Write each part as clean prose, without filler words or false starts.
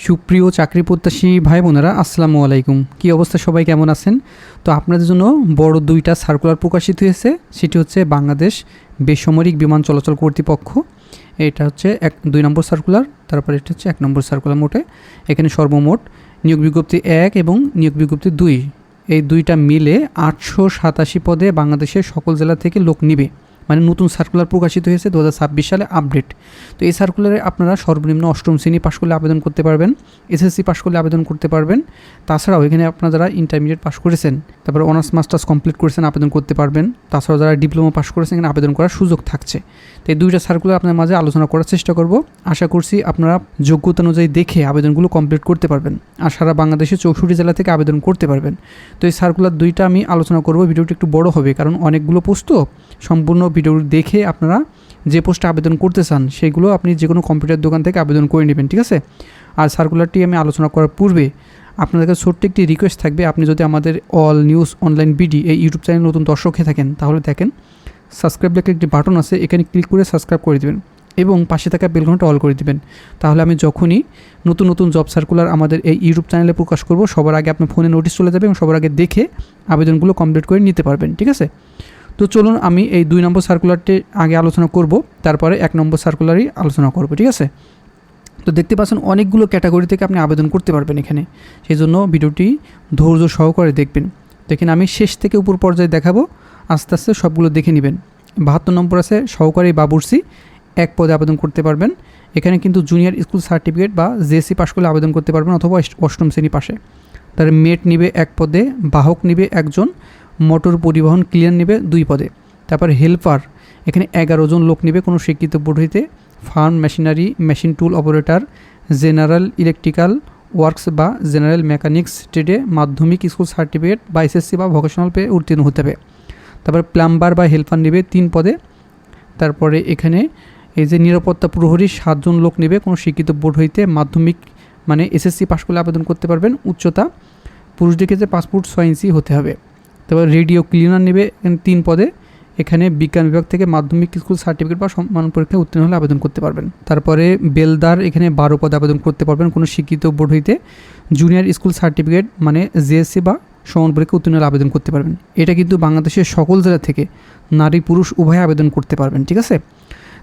সুপ্রিয় চাকরি প্রত্যাশী ভাই বোনেরা আসসালামু আলাইকুম। কী অবস্থা, সবাই কেমন আছেন? তো আপনাদের জন্য বড় দুইটা সার্কুলার প্রকাশিত হয়েছে। সেটি হচ্ছে বাংলাদেশ বেসামরিক বিমান চলাচল কর্তৃপক্ষ, এটা হচ্ছে 2 নম্বর সার্কুলার, তারপরে এটা হচ্ছে 1 নম্বর সার্কুলার। মোটে এখানে সর্বমোট নিয়োগ বিজ্ঞপ্তি 1 এবং নিয়োগ বিজ্ঞপ্তি 2, এই দুইটা মিলে 887 পদে বাংলাদেশের সকল জেলা থেকে লোক নিবে। মানে নতুন সার্কুলার প্রকাশিত হয়েছে 2026 সালে, আপডেট। তো এই সার্কুলারে আপনারা সর্বনিম্ন 8ম শ্রেণী পাশ করলে আবেদন করতে পারবেন, এসএসসি পাশ করলে আবেদন করতে পারবেন। তাছাড়াও এখানে আপনারা যারা ইন্টারমিডিয়েট পাশ করেছেন, তারপর অনার্স মাস্টার্স কমপ্লিট করেছেন, আবেদন করতে পারবেন। তাছাড়াও যারা ডিপ্লোমা পাশ করেছেন, এখানে আবেদন করার সুযোগ থাকছে। তো এই দুইটা সার্কুলার আপনার মাঝে আলোচনা করার চেষ্টা করব। আশা করছি আপনারা যোগ্যতা অনুযায়ী দেখে আবেদনগুলো কমপ্লিট করতে পারবেন আর সারা বাংলাদেশে 64 জেলা থেকে আবেদন করতে পারবেন। তো এই সার্কুলার দুইটা আমি আলোচনা করব। ভিডিওটি একটু বড় হবে কারণ অনেকগুলো পোস্ট, তো সম্পূর্ণ ভিডিও দেখে আপনারা যে পোস্টে আবেদন করতে চান সেগুলো আপনি যে কোনো কম্পিউটার দোকান থেকে আবেদন করে নেবেন, ঠিক আছে? আর সার্কুলারটি আমি আলোচনা করার পূর্বে আপনাদের কাছে ছোট্ট একটি রিকোয়েস্ট থাকবে। আপনি যদি আমাদের অল নিউজ অনলাইন বিডি এই ইউটিউব চ্যানেল নতুন দর্শক হয়ে থাকেন, তাহলে দেখেন সাবস্ক্রাইব লেখা একটি বাটন আছে, এখানে ক্লিক করে সাবস্ক্রাইব করে দেবেন এবং পাশে থাকা বেল ঘন্টা অল করে দিবেন। তাহলে আমি যখনই নতুন নতুন জব সার্কুলার আমাদের এই ইউটিউব চ্যানেলে প্রকাশ করব, সবার আগে আপনার ফোনে নোটিশ চলে যাবে এবং সবার আগে দেখে আবেদনগুলো কমপ্লিট করে নিতে পারবেন, ঠিক আছে? তো চলুন আমি এই 2 নম্বর সার্কুলারটি আগে আলোচনা করব, তারপরে 1 নম্বর সার্কুলারই আলোচনা করব, ঠিক আছে? তো দেখতে পাচ্ছেন অনেকগুলো ক্যাটাগরি থেকে আপনি আবেদন করতে পারবেন এখানে, সেই জন্য ভিডিওটি ধৈর্য সহকারে দেখবেন। দেখেন আমি শেষ থেকে উপর পর্যায়ে দেখাবো, আস্তে আস্তে সবগুলো দেখে নেবেন। 72 নম্বর আছে সহকারী বাবুর্চি, 1 পদে আবেদন করতে পারবেন। এখানে কিন্তু জুনিয়র স্কুল সার্টিফিকেট বা জেএসসি পাশ করলে আবেদন করতে পারবেন অথবা 8ম শ্রেণী পাশে। তার মেট নিবে 1 পদে, বাহক নিবে 1 জন, মোটর পরিবহন ক্লিয়ার নেবে 2 পদে। তারপর হেল্পার এখানে 11 জন লোক নেবে কোনো স্বীকৃত বোর্ড হইতে। Farm machinery machine tool operator, general electrical works বা জেনারেল মেকানিক্স ট্রেডে মাধ্যমিক স্কুল সার্টিফিকেট বা এসএসসি বা ভোকেশনাল পেয়ে উত্তীর্ণ হতে হবে। তারপর প্লাম্বার বা হেল্পার নেবে 3 পদে। তারপরে এখানে এই যে নিরাপত্তা প্রহরী 7 জন লোক নেবে কোনো স্বীকৃত বোর্ড হইতে, মাধ্যমিক মানে এসএসসি পাশ করলে আবেদন করতে পারবেন। উচ্চতা পুরুষদের ক্ষেত্রে 5 ফুট 6 ইঞ্চি হতে হবে। তারপর রেডিও ক্লিনার নেবে 3 পদে। এখানে বিজ্ঞান বিভাগ থেকে মাধ্যমিক স্কুল সার্টিফিকেট বা সম্মান পরীক্ষায় উত্তীর্ণ হলে আবেদন করতে পারবেন। তারপরে বেলদার এখানে 12 পদে আবেদন করতে পারবেন কোনো স্বীকৃত বোর্ড হইতে। জুনিয়র স্কুল সার্টিফিকেট মানে জেএসসি বা সমান পরীক্ষায় উত্তীর্ণ হলে আবেদন করতে পারবেন। এটা কিন্তু বাংলাদেশের সকল জেলা থেকে নারী পুরুষ উভয়ে আবেদন করতে পারবেন, ঠিক আছে?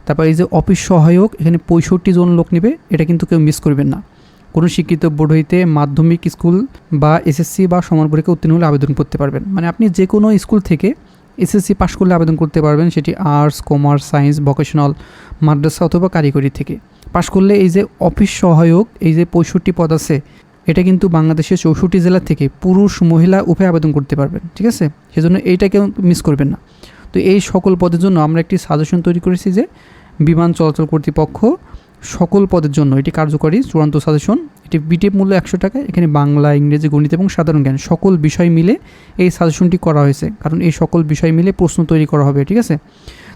তারপর এই যে অফিস সহায়ক, এখানে 65 জন লোক নেবে, এটা কিন্তু কেউ মিস করবেন না। কোনো শিক্ষিত বোর্ড হইতে মাধ্যমিক স্কুল বা এসএসসি বা সমান পরীক্ষা উত্তীর্ণ হলে আবেদন করতে পারবেন। মানে আপনি যে কোনো স্কুল থেকে এসএসসি পাশ করলে আবেদন করতে পারবেন, সেটি আর্টস, কমার্স, সায়েন্স, ভোকেশনাল, মাদ্রাসা অথবা কারিগরি থেকে পাশ করলে এই যে অফিস সহায়ক এই যে 65 পদ আছে, এটা কিন্তু বাংলাদেশের 64 জেলা থেকে পুরুষ মহিলা উভয় আবেদন করতে পারবেন, ঠিক আছে? সেজন্য এইটাকে মিস করবেন না। তো এই সকল পদের জন্য আমরা একটি সাজেশন তৈরি করেছি যে বিমান চলাচল কর্তৃপক্ষ সকল পদের জন্য এটি কার্যকরী চূড়ান্ত সাজেশন। এটি বিটিএফ মূল্য 100 টাকা। এখানে বাংলা, ইংরেজি, গণিত এবং সাধারণ জ্ঞান সকল বিষয় মিলে এই সাজেশনটি করা হয়েছে, কারণ এই সকল বিষয় মিলে প্রশ্ন তৈরি করা হবে, ঠিক আছে?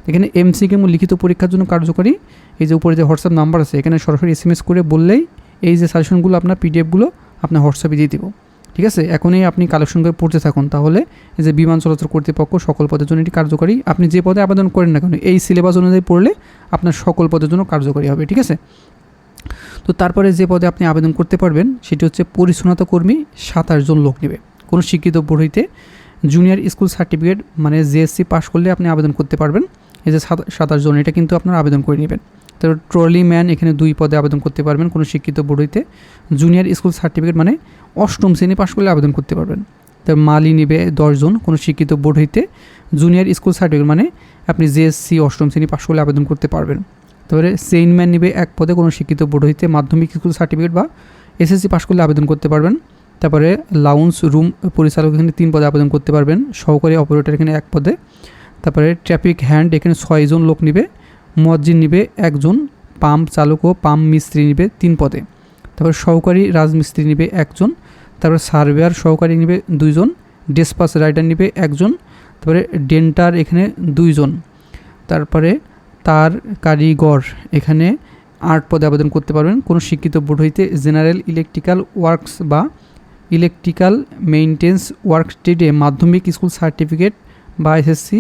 এখানে এমসিকিউ লিখিত পরীক্ষার জন্য কার্যকরী। এই যে উপরে যে হোয়াটসঅ্যাপ নাম্বার আছে, এখানে সরাসরি এসএমএস করে বললেই এই যে সাজেশনগুলো আপনার পিডিএফগুলো আপনার হোয়াটসঅ্যাপে দিয়ে দেবো, ঠিক আছে? এখনই আপনি কালেকশন করে পড়তে থাকুন, তাহলে এই যে বিমান চলাচল কর্তৃপক্ষ সকল পদের জন্য এটি কার্যকরী। আপনি যে পদে আবেদন করেন না কেন এই সিলেবাস অনুযায়ী পড়লে আপনার সকল পদের জন্য কার্যকরী হবে, ঠিক আছে? তো তারপরে যে পদে আপনি আবেদন করতে পারবেন সেটি হচ্ছে পরিচ্ছন্নতা কর্মী, 27 জন লোক নেবে কোনো স্বীকৃত বোর্ড হইতে। জুনিয়র স্কুল সার্টিফিকেট মানে জেএসসি পাশ করলে আপনি আবেদন করতে পারবেন। এই যে 27 জন, এটা কিন্তু আপনারা আবেদন করে নেবেন। তারপর ট্রলি ম্যান এখানে 2 পদে আবেদন করতে পারবেন কোনো শিক্ষিত বোর্ড হইতে। জুনিয়র স্কুল সার্টিফিকেট মানে 8ম শ্রেণী পাশ করলে আবেদন করতে পারবেন। তারপর মালি নেবে 10 জন কোনো শিক্ষিত বোর্ড হইতে। জুনিয়র স্কুল সার্টিফিকেট মানে আপনি জেএসসি 8ম শ্রেণী পাশ করলে আবেদন করতে পারবেন। তারপরে সেইনম্যান নেবে 1 পদে কোনো শিক্ষিত বোর্ড হইতে, মাধ্যমিক স্কুল সার্টিফিকেট বা এসএসসি পাশ করলে আবেদন করতে পারবেন। তারপরে লাউঞ্জ রুম পরিচালক এখানে 3 পদে আবেদন করতে পারবেন। সহকারী অপারেটর এখানে 1 পদে। তারপরে ট্রাফিক হ্যান্ড এখানে 6 জন লোক নেবে। মুয়াজ্জিন নিবে 1 জন। পাম্প চালক ও পাম্প মিস্ত্রি নিবে 3 পদে। তারপর সহকারী রাজমিস্ত্রি নিবে 1 জন। তারপরে সার্ভেয়ার সহকারী নিবে 2 জন। ডিসপাচ রাইডার নিবে 1 জন। তারপরে ডেন্টার এখানে 2 জন। তারপরে তার কারিগর এখানে 8 পদে আবেদন করতে পারবেন কোনো শিক্ষিত বোর্ড হইতে। জেনারেল ইলেকট্রিক্যাল ওয়ার্কস বা ইলেকট্রিক্যাল মেইনটেন্স ওয়ার্ক ট্রেডে মাধ্যমিক স্কুল সার্টিফিকেট বা এসএসসি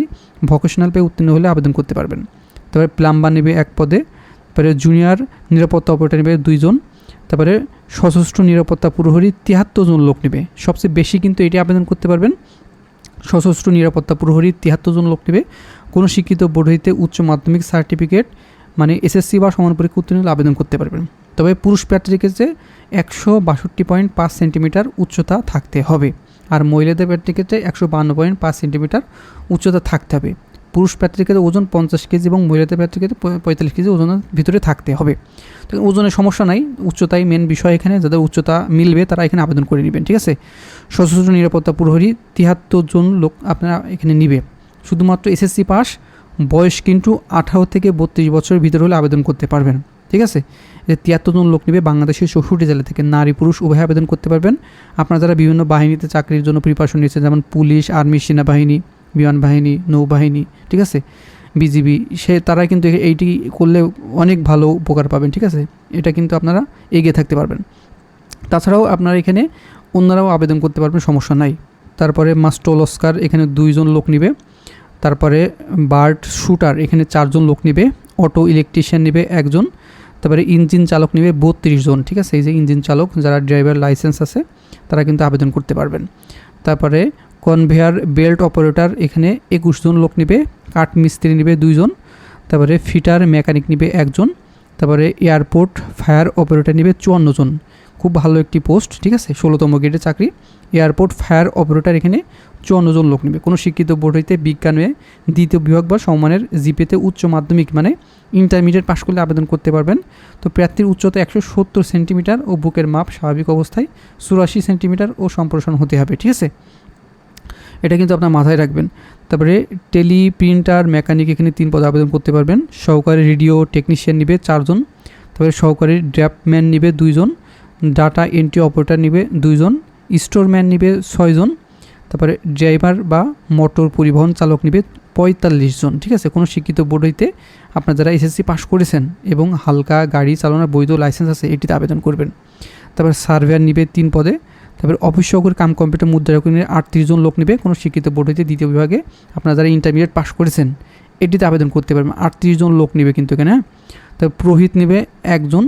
ভোকেশনাল পেয়ে উত্তীর্ণ হলে আবেদন করতে পারবেন। তারপরে প্লাম্বার নেবে 1 পদে। তারপরে জুনিয়র নিরাপত্তা অপারেটর নেবে 2 জন। তারপরে সশস্ত্র নিরাপত্তা প্রহরী 73 জন লোক নেবে, সবচেয়ে বেশি কিন্তু এটি আবেদন করতে পারবেন। সশস্ত্র নিরাপত্তা প্রহরী 73 জন লোক নেবে, কোনো শিক্ষিত বোর্ড হইতে উচ্চ মাধ্যমিক সার্টিফিকেট মানে এসএসসি বা সমান পরীক্ষা উত্তীর্ণ হলে আবেদন করতে পারবেন। তবে পুরুষ প্রার্থীর ক্ষেত্রে 162.5 সেন্টিমিটার উচ্চতা থাকতে হবে, আর মহিলাদের প্রার্থীর ক্ষেত্রে 152.5 সেন্টিমিটার উচ্চতা থাকতে হবে। পুরুষ প্রার্থীর ক্ষেত্রে ওজন 50 কেজি এবং মহিলাদের প্রার্থীর ক্ষেত্রে 45 কেজি ওজনের ভিতরে থাকতে হবে। তো ওজনের সমস্যা নাই, উচ্চতাই মেন বিষয় এখানে, যাদের উচ্চতা মিলবে তারা এখানে আবেদন করে নেবেন, ঠিক আছে। সশস্ত্র নিরাপত্তা প্রহরী 73 জন লোক আপনারা এখানে নিবে। শুধুমাত্র এসএসসি পাস, বয়স কিন্তু 18 থেকে 32 বছরের ভিতরে হলে আবেদন করতে পারবেন, ঠিক আছে। 73 জন লোক নেবে, বাংলাদেশের 64 জেলা থেকে নারী পুরুষ উভয় আবেদন করতে পারবেন। আপনারা যারা বিভিন্ন বাহিনীতে চাকরির জন্য প্রিপারেশন নিচ্ছেন, যেমন পুলিশ, আর্মি, সেনাবাহিনী, বিমান বাহিনী, নৌবাহিনী, ঠিক আছে, বিজিবি, তারা কিন্তু এইটি করলে অনেক ভালো উপকার পাবেন, ঠিক আছে। এটা কিন্তু আপনারা এগিয়ে থাকতে পারবেন। তাছাড়াও আপনারা এখানে অন্যরাও আবেদন করতে পারবেন, সমস্যা নাই। তারপরে মাস্টল অস্কার এখানে 2 জন লোক নেবে। তারপরে বার্ড শুটার এখানে 4 জন লোক নেবে। অটো ইলেকট্রিশিয়ান নেবে 1 জন। তারপরে ইঞ্জিন চালক নেবে 32 জন, ঠিক আছে। এই যে ইঞ্জিন চালক, যারা ড্রাইভার লাইসেন্স আছে তারা কিন্তু আবেদন করতে পারবেন। তারপরে কনভেয়ার বেল্ট অপারেটর এখানে 21 জন লোক নেবে। কাঠ মিস্ত্রি নেবে 2 জন। তারপরে ফিটার মেকানিক নেবে 1 জন। তারপরে এয়ারপোর্ট ফায়ার অপারেটর নেবে 54 জন। খুব ভালো একটি পোস্ট, ঠিক আছে, 16তম গ্রেডের চাকরি। এয়ারপোর্ট ফায়ার অপারেটর এখানে 54 জন লোক নেবে, কোনো শিক্ষিত বোর্ড হইতে বিজ্ঞানে দ্বিতীয় বিভাগ বা সমমানের জিপিতে উচ্চ মাধ্যমিক মানে ইন্টারমিডিয়েট পাশ করলে আবেদন করতে পারবেন। তো প্রার্থীর উচ্চতা 170 সেন্টিমিটার ও বুকের মাপ স্বাভাবিক অবস্থায় 84 সেন্টিমিটার ও সম্প্রসারণ হতে হবে, ঠিক আছে। এটা কিন্তু আপনার মাথায় রাখবেন। তারপরে টেলি প্রিন্টার মেকানিক এখানে 3 পদে আবেদন করতে পারবেন। সহকারী রেডিও টেকনিশিয়ান নেবে 4 জন। তারপরে সহকারী ড্রাফটম্যান নেবে 2 জন। ডাটা এন্ট্রি অপারেটর নেবে 2 জন। স্টোরম্যান নেবে 6 জন। তারপরে ড্রাইভার বা মোটর পরিবহন চালক নেবে 45 জন, ঠিক আছে। কোনো শিক্ষিত বোর্ড হইতে আপনারা যারা এসএসসি পাস করেছেন এবং হালকা গাড়ি চালানোর বৈধ লাইসেন্স আছে এটিতে আবেদন করবেন। তারপর সার্ভেয়ার নেবে 3 পদে। তারপরে অফিস সহকারী কাম কম্পিউটার মুদ্রারক্ষক নিয়ে 38 জন লোক নেবে, কোনো শিক্ষিত বোর্ড হইতে দ্বিতীয় বিভাগে আপনারা যারা ইন্টারমিডিয়েট পাস করেছেন এটিতে আবেদন করতে পারবেন। 38 জন লোক নেবে কিন্তু এখানে। তারপর পুরোহিত নেবে 1 জন।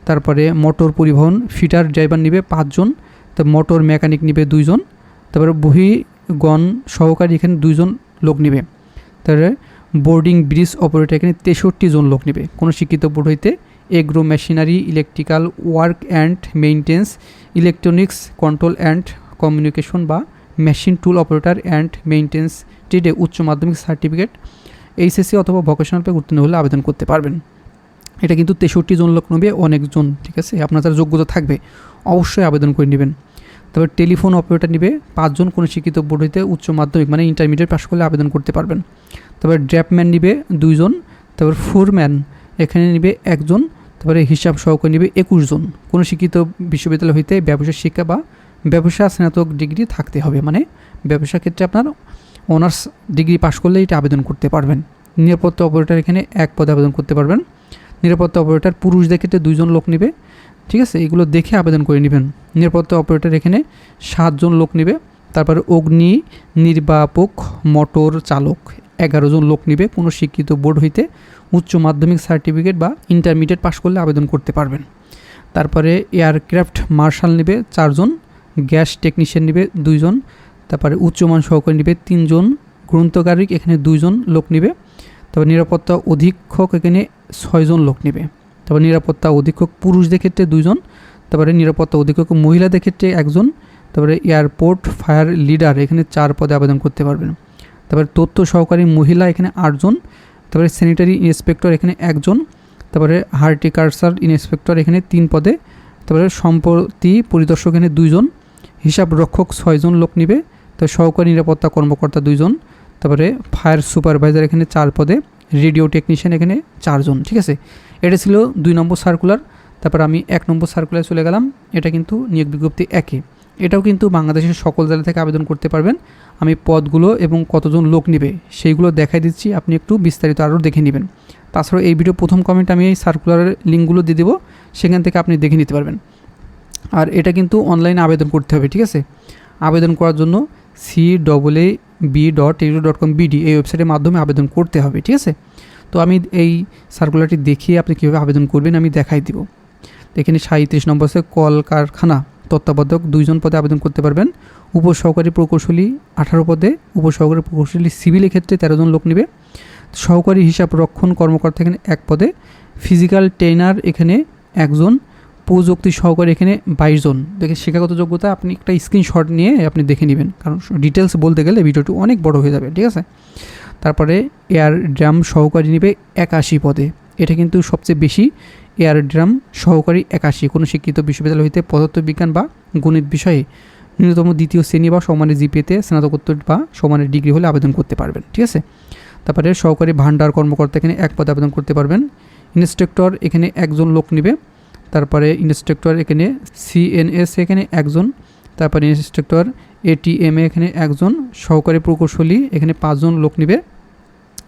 তারপরে মোটর পরিবহন ফিটার ড্রাইভার নেবে 5 জন। তারপর মোটর মেকানিক নেবে 2 জন। তারপরে বহিগণ সহকারী এখানে 2 জন লোক নেবে। তারপরে বোর্ডিং ব্রিজ অপারেটর এখানে 63 জন লোক নেবে, কোনো শিক্ষিত বোর্ড হইতে agro machinery electrical work and maintenance electronics control and communication বা machine tool operator and maintenance ট্রেডে উচ্চ মাধ্যমিক সার্টিফিকেট এইচএসসি অথবা ভোকেশনাল পে উত্তীর্ণ হলে আবেদন করতে পারবেন। এটা কিন্তু 63 জন লোক নেবে, অনেকজন, ঠিক আছে। আপনার যার যোগ্যতা থাকবে অবশ্যই আবেদন করে নেবেন। তবে টেলিফোন অপারেটর নেবে 5 জন, কোনো শিক্ষিত বোর্ড হইতে উচ্চ মাধ্যমিক মানে ইন্টারমিডিয়েট পাস করলে আবেদন করতে পারবেন। তারপরে ড্রাফটম্যান নেবে 2 জন। তারপর ফোরম্যান এখানে নেবে 1 জন। তারপরে হিসাব সহকারী নেবে 21 জন, কোনো শিক্ষিত বিশ্ববিদ্যালয় হইতে ব্যবসায় শিক্ষা বা ব্যবসা স্নাতক ডিগ্রি থাকতে হবে, মানে ব্যবসার ক্ষেত্রে আপনার অনার্স ডিগ্রি পাস করলে এটা আবেদন করতে পারবেন। নিরাপত্তা অপারেটর এখানে 1 পদে আবেদন করতে পারবেন। নিরাপত্তা অপারেটর পুরুষদের ক্ষেত্রে 2 জন লোক নেবে, ঠিক আছে, এগুলো দেখে আবেদন করে নেবেন। নিরাপত্তা অপারেটর এখানে 7 জন লোক নেবে। তারপরে অগ্নি নির্বাপক মোটর চালক 11 জন লোক নেবে, কোনো শিক্ষিত বোর্ড হইতে উচ্চ মাধ্যমিক সার্টিফিকেট বা ইন্টারমিডিয়েট পাস করলে আবেদন করতে পারবেন। তারপরে এয়ারক্রাফট মার্শাল নেবে 4 জন। গ্যাস টেকনিশিয়ান নেবে 2 জন। তারপরে উচ্চমান সহকারী নেবে 3 জন। গ্রন্থকারিক এখানে 2 জন লোক নেবে। তারপর নিরাপত্তা অধীক্ষক এখানে 6 জন লোক নেবে। তারপর নিরাপত্তা অধীক্ষক পুরুষদের ক্ষেত্রে 2 জন। তারপরে নিরাপত্তা অধীক্ষক মহিলাদের ক্ষেত্রে 1 জন। তারপরে এয়ারপোর্ট ফায়ার লিডার এখানে 4 পদে আবেদন করতে পারবেন। তারপরে তথ্য সহকারী মহিলা এখানে 8 জন। তারপরে স্যানিটারি ইন্সপেক্টর এখানে 1 জন। তারপরে হার্টিকালচার ইন্সপেক্টর এখানে 3 পদে। তারপরে সম্পত্তি পরিদর্শক এখানে 2 জন। হিসাব রক্ষক 6 জন লোক নেবে। তারপর সহকারী নিরাপত্তা কর্মকর্তা 2 জন। তারপরে ফায়ার সুপারভাইজার এখানে 4 পদে। রেডিও টেকনিশিয়ান এখানে 4 জন, ঠিক আছে। এটা ছিল 2 নম্বর সার্কুলার। তারপর আমি 1 নম্বর সার্কুলারে চলে গেলাম। এটা কিন্তু নিয়োগ বিজ্ঞপ্তি 1। এটাও কিন্তু বাংলাদেশের সকল জেলা থেকে আবেদন করতে পারবেন। আমি পদগুলো এবং কতজন লোক নেবে সেইগুলো দেখাই দিচ্ছি, আপনি একটু বিস্তারিত আরও দেখে নেবেন। তাছাড়াও এই ভিডিও প্রথম কমেন্ট আমি এই সার্কুলারের লিঙ্কগুলো দিয়ে দেবো, সেখান থেকে আপনি দেখে নিতে পারবেন। আর এটা কিন্তু অনলাইনে আবেদন করতে হবে, ঠিক আছে। আবেদন করার জন্য caab.edu.com.bd এই ওয়েবসাইটের মাধ্যমে আবেদন করতে হবে, ঠিক আছে। তো আমি এই সার্কুলারটি দেখিয়ে আপনি কীভাবে আবেদন করবেন আমি দেখাই দিব। এখানে 37 নম্বর আছে কলকারখানা তত্ত্বাবধায়ক 2 জন পদে আবেদন করতে পারবেন। উপসহকারী প্রকৌশলী 18 পদে, উপসহকারী প্রকৌশলী সিভিলের ক্ষেত্রে 13 জন লোক নেবে। সহকারী হিসাব রক্ষণ কর্মকর্তা এখানে 1 পদে, ফিজিক্যাল ট্রেনার এখানে 1 জন, প্রযুক্তি সহকারী এখানে 22 জন। দেখে শিক্ষাগত যোগ্যতা আপনি একটা স্ক্রিনশট নিয়ে আপনি দেখে নেবেন, কারণ ডিটেলস বলতে গেলে ভিডিওটি অনেক বড় হয়ে যাবে, ঠিক আছে। তারপরে এয়ার ড্রাম সহকারী নেবে 81 পদে, এটা কিন্তু সবচেয়ে বেশি। এয়ার ড্রাম সহকারী 81, কোনো শিক্ষিত বিশ্ববিদ্যালয় হইতে পদার্থবিজ্ঞান বা গণিত বিষয়ে ন্যূনতম 2য় শ্রেণী বা সমানের জিপিএতে স্নাতকোত্তর বা সমানের ডিগ্রি হলে আবেদন করতে পারবেন, ঠিক আছে। তারপরে সহকারী ভান্ডার কর্মকর্তা এখানে 1 পদে আবেদন করতে পারবেন। ইন্সট্রাক্টর এখানে 1 জন লোক নেবে। তারপরে ইন্সট্রাক্টর এখানে সিএনএস এখানে 1 জন। তারপরে ইন্সট্রাক্টর এটিএম এখানে 1 জন। সহকারী প্রকৌশলী এখানে 5 জন লোক নেবে।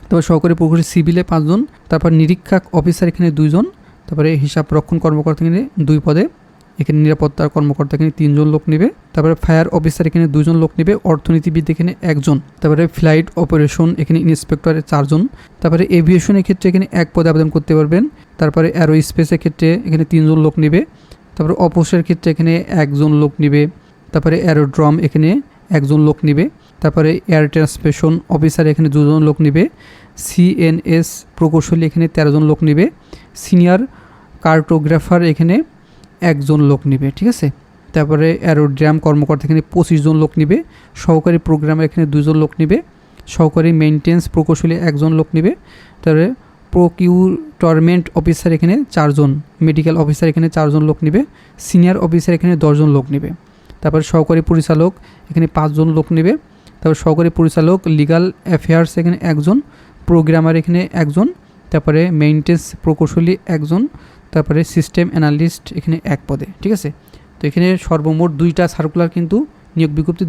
তারপর সহকারী প্রকৌশলী সিভিলে 5 জন। তারপর নিরীক্ষক অফিসার এখানে 2 জন। তারপরে হিসাব রক্ষণ কর্মকর্তা এখানে 2 পদে, এখানে নিরাপত্তার কর্মকর্তা এখানে 3 জন লোক নেবে। তারপরে ফায়ার অফিসার এখানে 2 জন লোক নেবে। অর্থনীতিবিদ এখানে 1 জন। তারপরে ফ্লাইট অপারেশন এখানে ইন্সপেক্টরে 4 জন। তারপরে এভিয়েশনের ক্ষেত্রে এখানে 1 পদে আবেদন করতে পারবেন। তারপরে অ্যারোস্পেসের ক্ষেত্রে এখানে 3 জন লোক নেবে। তারপরে অপোসের ক্ষেত্রে এখানে 1 জন লোক নেবে। তারপরে অ্যারোড্রম এখানে 1 জন লোক নেবে। তারপরে এয়ার ট্রান্সপোর্টেশন অফিসার এখানে 2 জন লোক নেবে। সিএনএস প্রকৌশলী এখানে 13 জন লোক নেবে। সিনিয়র কার্টোগ্রাফার এখানে 1 জন লোক নেবে, ঠিক আছে। তারপরে অ্যারোড্রাম কর্মকর্তা এখানে 25 জন লোক নেবে। সহকারী প্রোগ্রামার এখানে 2 জন লোক নেবে। সহকারী মেইনটেন্স প্রকৌশলী 1 জন লোক নেবে। তারপরে প্রকিউটরমেন্ট অফিসার এখানে 4 জন। মেডিকেল অফিসার এখানে 4 জন লোক নেবে। সিনিয়র অফিসার এখানে 10 জন লোক নেবে। তারপরে সহকারী পরিচালক এখানে 5 জন লোক নেবে। তারপর সহকারী পরিচালক লিগ্যাল অ্যাফেয়ার্স এখানে 1 জন। প্রোগ্রামার এখানে 1 জন। তারপরে মেইনটেন্স প্রকৌশলী 1 জন। তারপরে সিস্টেম অ্যানালিস্ট এখানে 1 পদে, ঠিক আছে। তো এখানে সর্বমোট 2টা সার্কুলার কিন্তু নিয়োগ বিজ্ঞপ্তি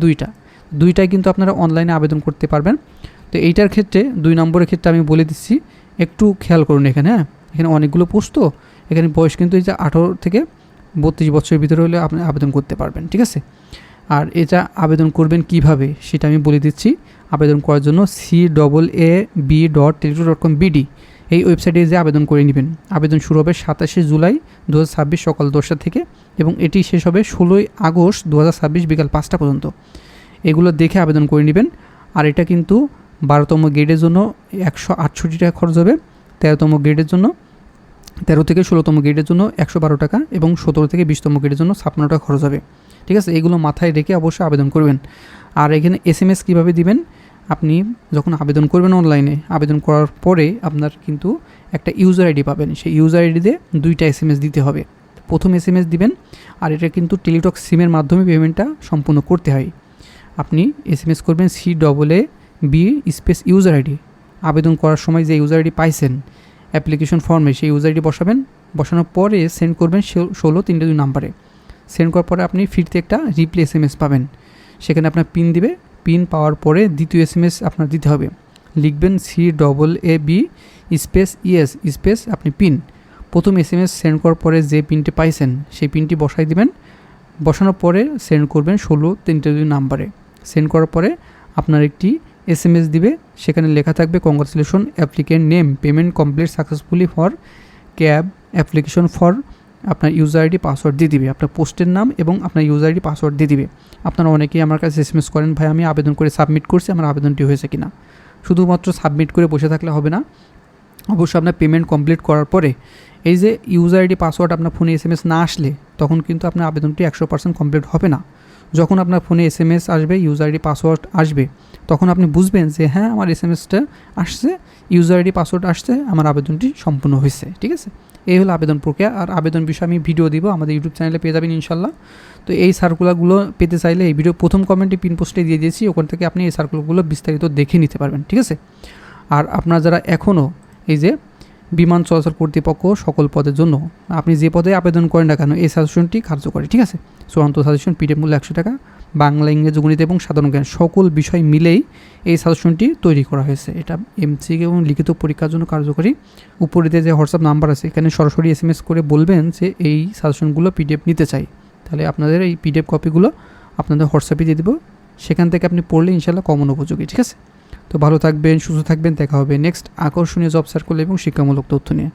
2টাই কিন্তু আপনারা অনলাইনে আবেদন করতে পারবেন। তো এইটার ক্ষেত্রে 2 নম্বরের ক্ষেত্রে আমি বলে দিচ্ছি, একটু খেয়াল করুন এখানে। হ্যাঁ, এখানে অনেকগুলো পোস্ট, তো এখানে বয়স কিন্তু এই যে 18 থেকে 32 বছরের ভিতরে হলে আপনি আবেদন করতে পারবেন, ঠিক আছে। আর এটা আবেদন করবেন কিভাবে সেটা আমি বলে দিচ্ছি। আবেদন করার জন্য CAAB.telico.com.bd এই ওয়েবসাইটে যে আবেদন করে নেবেন। আবেদন শুরু হবে 27 জুলাই 2026 সকাল 10টা থেকে এবং এটি শেষ হবে 16 আগস্ট 2026 বিকাল 5টা পর্যন্ত। এগুলো দেখে আবেদন করে নেবেন। আর এটা কিন্তু 12তম গ্রেডের জন্য 168 টাকা খরচ হবে। 13তম গ্রেডের জন্য 13 থেকে 16তম গ্রেডের জন্য 112 টাকা এবং 17 থেকে 20তম গ্রেডের জন্য 56 টাকা খরচ হবে, ঠিক আছে। এগুলো মাথায় রেখে অবশ্যই আবেদন করবেন। আর এখানে SMS কীভাবে দিবেন, আপনি যখন আবেদন করবেন অনলাইনে, আবেদন করার পরে আপনার কিন্তু একটা ইউজার আইডি পাবেন। সেই ইউজার আইডিতে 2টা SMS দিতে হবে। প্রথম SMS দিবেন, আর এটা কিন্তু টেলিটক সিমের মাধ্যমে পেমেন্টটা সম্পূর্ণ করতে হয়। আপনি SMS করবেন CAAB স্পেস ইউজার আইডি। আবেদন করার সময় যে ইউজার আইডি পাইছেন অ্যাপ্লিকেশন ফর্মে, সেই ইউজার আইডি বসাবেন। বসানোর পরে সেন্ড করবেন 1632 নাম্বারে। সেন্ড করার পরে আপনি ফিরতে একটা রিপ্লে SMS পাবেন। সেখানে আপনার পিন দিবে। পিন পাওয়ার পরে দ্বিতীয় SMS আপনার দিতে হবে। লিখবেন CAAB স্পেস ইএস স্পেস আপনি পিন। প্রথম SMS সেন্ড করার পরে যে পিনটি পাইছেন সেই পিনটি বসাই দিবেন। বসানোর পরে সেন্ড করবেন 1632 নাম্বারে। সেন্ড করার পরে আপনার একটি SMS দিবে। সেখানে লেখা থাকবে congratulation applicant name payment complete successfully for cab application for, আপনার ইউজার আইডি পাসওয়ার্ড দিয়ে দিবে, আপনার পোস্টের নাম এবং আপনার ইউজার আইডি পাসওয়ার্ড দিয়ে দিবে। আপনারা অনেকেই আমার কাছে SMS করেন, ভাই আমি আবেদন করে সাবমিট করছি, আমার আবেদনটি হয়েছে কিনা। শুধুমাত্র সাবমিট করে বসে থাকলে হবে না, অবশ্যই আপনার পেমেন্ট কমপ্লিট করার পরে এই যে ইউজার আইডি পাসওয়ার্ড আপনার ফোনে SMS না আসলে তখন কিন্তু আপনার আবেদনটি 100% কমপ্লিট হবে না। যখন আপনার ফোনে SMS আসবে, ইউজার আইডি পাসওয়ার্ড আসবে, তখন আপনি বুঝবেন যে হ্যাঁ আমার SMSটা আসছে, ইউজার আইডি পাসওয়ার্ড আসছে, আমার আবেদনটি সম্পূর্ণ হয়েছে, ঠিক আছে। এই হলো আবেদন প্রক্রিয়া। আর আবেদন বিষয়ে আমি ভিডিও দিব, আমাদের ইউটিউব চ্যানেলে পেয়ে যাবেন ইনশাল্লাহ। তো এই সার্কুলারগুলো পেতে চাইলে এই ভিডিও প্রথম কমেন্টে পিন পোস্টে দিয়ে দিয়েছি, ওখান থেকে আপনি এই সার্কুলারগুলো বিস্তারিত দেখে নিতে পারবেন, ঠিক আছে। আর আপনারা যারা এখনও এই যে বিমান চলাচল কর্তৃপক্ষ সকল পদের জন্য আপনি যে পদে আবেদন করেন না কেন এই সাজেশনটি কার্যকরী, ঠিক আছে। চূড়ান্ত সাজেশন PDF মূল্য 100 টাকা। বাংলা, ইংরেজি, গণিত এবং সাধারণ জ্ঞান সকল বিষয় মিলেই এই সাজেশনটি তৈরি করা হয়েছে। এটা MCQ এবং লিখিত পরীক্ষার জন্য কার্যকরী। উপরে যে হোয়াটসঅ্যাপ নাম্বার আছে এখানে সরাসরি SMS করে বলবেন যে এই সাজেশনগুলো PDF নিতে চাই, তাহলে আপনাদের এই PDF কপিগুলো আপনাদের হোয়াটসঅ্যাপে দিয়ে দেবো। সেখান থেকে আপনি পড়লে ইনশাল্লাহ কমন উপযোগী, ঠিক আছে। তো ভালো থাকবেন, সুস্থ থাকবেন, দেখা হবে নেক্সট আকর্ষণীয় জব সার্কুলার এবং শিক্ষামূলক তথ্য নিয়ে।